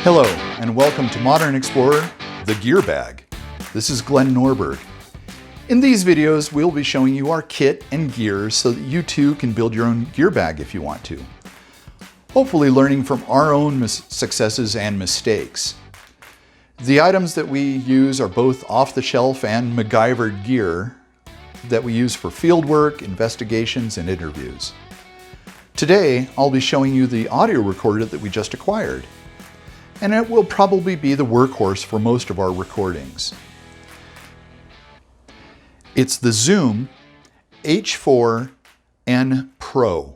Hello, and welcome to Modern Explorer, the Gear Bag. This is Glenn Norberg. In these videos, we'll be showing you our kit and gear so that you too can build your own gear bag if you want to. Hopefully learning from our own successes and mistakes. The items that we use are both off-the-shelf and MacGyver gear that we use for field work, investigations, and interviews. Today, I'll be showing you the audio recorder that we just acquired, and it will probably be the workhorse for most of our recordings. It's the Zoom H4nPro.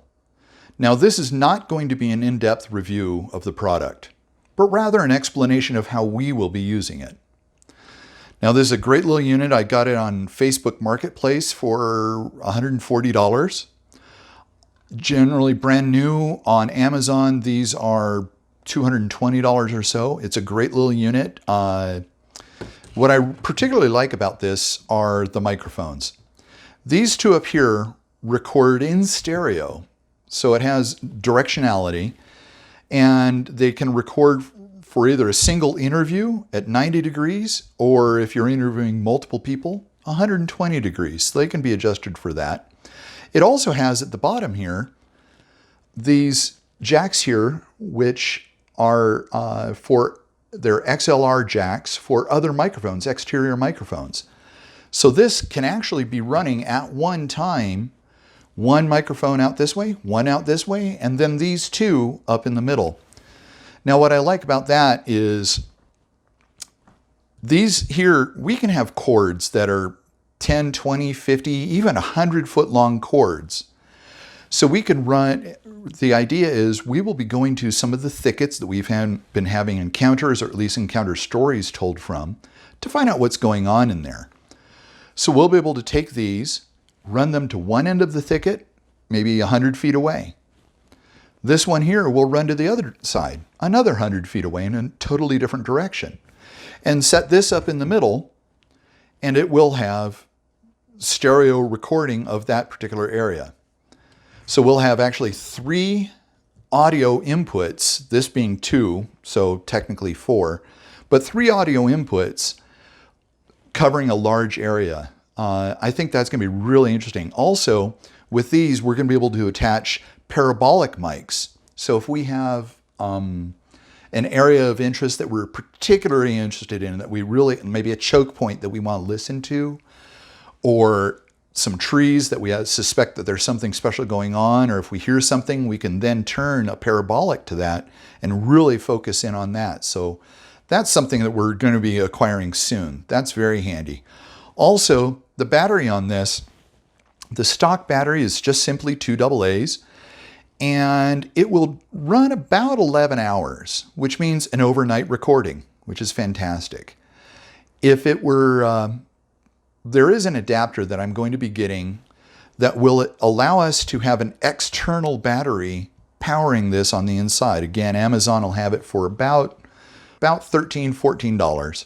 Now, this is not going to be an in-depth review of the product, but rather an explanation of how we will be using it. Now, this is a great little unit. I got it on Facebook Marketplace for $140. Generally brand new. On Amazon, these are $220 or so. It's a great little unit. What I particularly like about this are the microphones. These two up here record in stereo, so it has directionality, and they can record for either a single interview at 90 degrees, or if you're interviewing multiple people, 120 degrees. So they can be adjusted for that. It also has at the bottom here these jacks here, which are for their XLR jacks for other microphones, exterior microphones. So this can actually be running at one time, one microphone out this way, one out this way, and then these two up in the middle. Now, what I like about that is these here, we can have cords that are 10, 20, 50, even 100-foot long cords. So we can run, the idea is we will be going to some of the thickets that we've been having encounters, or at least encounter stories told from, to find out what's going on in there. So we'll be able to take these, run them to one end of the thicket, maybe 100 feet away. This one here will run to the other side, another 100 feet away in a totally different direction. And set this up in the middle, and it will have stereo recording of that particular area. So we'll have actually 3 audio inputs, this being 2, so technically 4, but 3 audio inputs covering a large area. I think that's going to be really interesting. Also, with these, we're going to be able to attach parabolic mics. So if we have an area of interest that we're particularly interested in, that we really, maybe a choke point that we want to listen to, or some trees that we suspect that there's something special going on, or if we hear something, we can then turn a parabolic to that and really focus in on that. So that's something that we're going to be acquiring soon. That's very handy. Also, the battery on this, the stock battery is just simply 2 AA's, and it will run about 11 hours, which means an overnight recording, which is fantastic. If it were, there is an adapter that I'm going to be getting that will allow us to have an external battery powering this on the inside. Again, Amazon will have it for about $13, $14.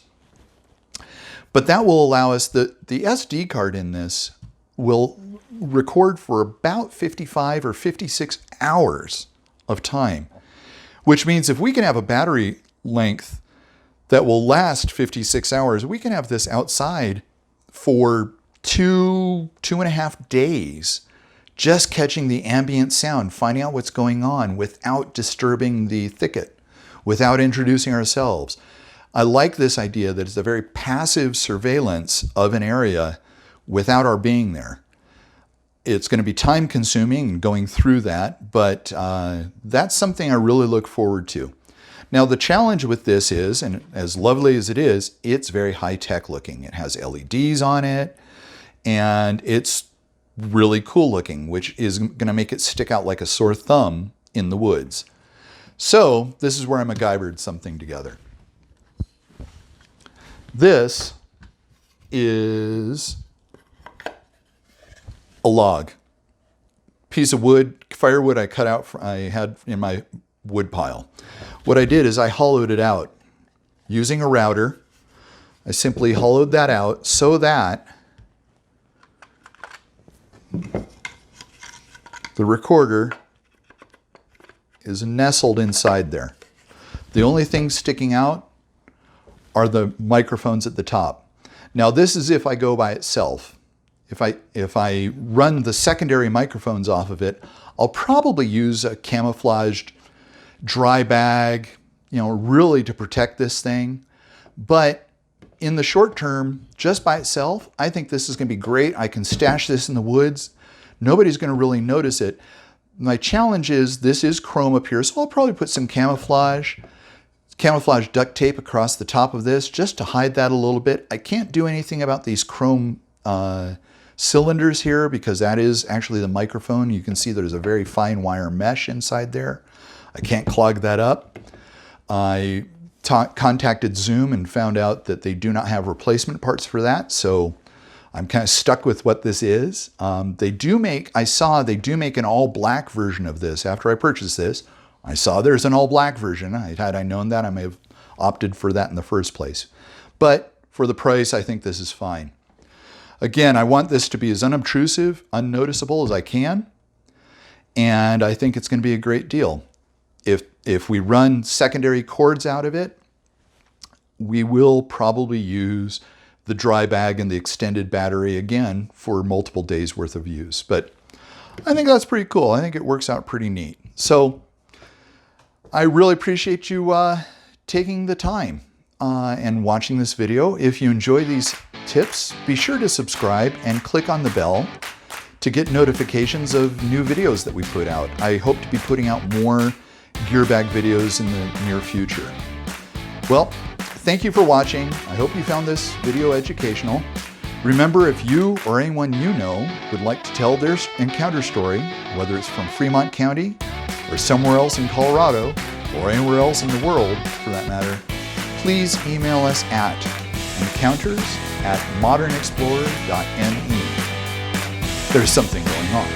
But that will allow us, the SD card in this will record for about 55 or 56 hours of time, which means if we can have a battery length that will last 56 hours, we can have this outside for 2.5 days, just catching the ambient sound, finding out what's going on without disturbing the thicket, without introducing ourselves. I like this idea that it's a very passive surveillance of an area without our being there. It's going to be time consuming going through that, but that's something I really look forward to. Now, the challenge with this is, and as lovely as it is, it's very high-tech looking. It has LEDs on it, and it's really cool looking, which is going to make it stick out like a sore thumb in the woods. So this is where I MacGyvered something together. This is a log, piece of wood, firewood I cut out, I had in my wood pile. What I did is I hollowed it out using a router. I simply hollowed that out so that the recorder is nestled inside there. The only things sticking out are the microphones at the top. Now this is if I go by itself. If I run the secondary microphones off of it, I'll probably use a camouflaged dry bag, really to protect this thing. But in the short term, just by itself, I think this is going to be great. I can stash this in the woods. Nobody's going to really notice it. My challenge is this is chrome up here, so I'll probably put some camouflage duct tape across the top of this just to hide that a little bit. I can't do anything about these chrome cylinders here because that is actually the microphone. You can see there's a very fine wire mesh inside there. I can't clog that up. I contacted Zoom and found out that they do not have replacement parts for that, so I'm kind of stuck with what this is. I saw they do make an all black version of this. After I purchased this, I saw there's an all black version. Had I known that, I may have opted for that in the first place. But for the price, I think this is fine. Again, I want this to be as unobtrusive, unnoticeable as I can. And I think it's going to be a great deal. If we run secondary cords out of it, we will probably use the dry bag and the extended battery again for multiple days worth of use. But I think that's pretty cool. I think it works out pretty neat. So I really appreciate you taking the time and watching this video. If you enjoy these tips, be sure to subscribe and click on the bell to get notifications of new videos that we put out. I hope to be putting out more gear bag videos in the near future. Well, thank you for watching. I hope you found this video educational. Remember, if you or anyone you know would like to tell their encounter story, whether it's from Fremont County or somewhere else in Colorado or anywhere else in the world for that matter, please email us at encounters@modernexplorer.me. There's something going on.